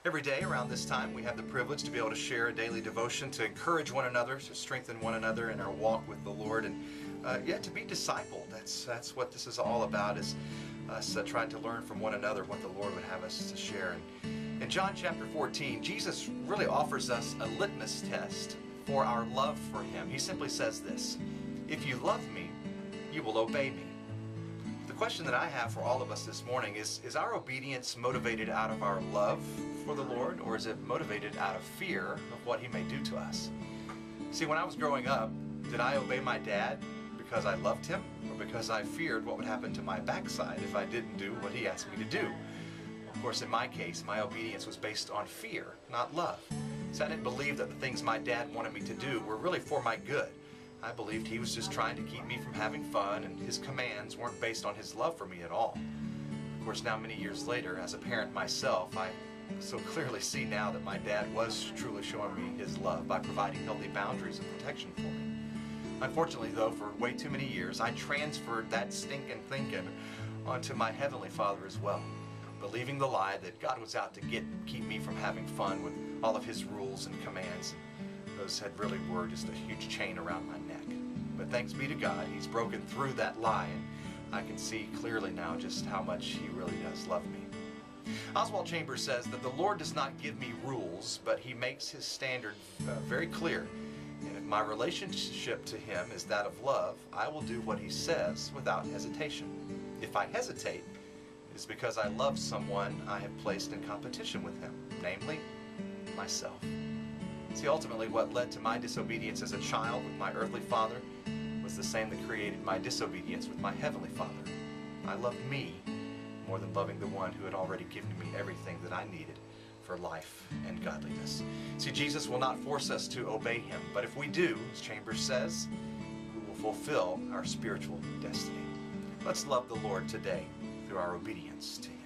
Every day around this time, we have the privilege to be able to share a daily devotion, to encourage one another, to strengthen one another in our walk with the Lord, and to be discipled. That's what this is all about, is us trying to learn from one another what the Lord would have us to share. And in John chapter 14, Jesus really offers us a litmus test for our love for Him. He simply says this: if you love me, you will obey me. The question that I have for all of us this morning is our obedience motivated out of our love for the Lord, or is it motivated out of fear of what He may do to us? See, when I was growing up, did I obey my dad because I loved him, or because I feared what would happen to my backside if I didn't do what he asked me to do? Of course, in my case, my obedience was based on fear, not love. So I didn't believe that the things my dad wanted me to do were really for my good. I believed he was just trying to keep me from having fun, and his commands weren't based on his love for me at all. Of course, now many years later, as a parent myself, I so clearly see now that my dad was truly showing me his love by providing healthy boundaries and protection for me. Unfortunately, though, for way too many years, I transferred that stinking thinking onto my Heavenly Father as well, believing the lie that God was out to keep me from having fun with all of His rules and commands. Those had really were just a huge chain around my neck. But thanks be to God, He's broken through that lie, and I can see clearly now just how much He really does love me. Oswald Chambers says that the Lord does not give me rules, but He makes His standard very clear. And if my relationship to Him is that of love, I will do what He says without hesitation. If I hesitate, it is because I love someone I have placed in competition with Him, namely myself. See, ultimately what led to my disobedience as a child with my earthly father was the same that created my disobedience with my heavenly Father. I loved me more than loving the one who had already given me everything that I needed for life and godliness. See, Jesus will not force us to obey Him, but if we do, as Chambers says, we will fulfill our spiritual destiny. Let's love the Lord today through our obedience to Him.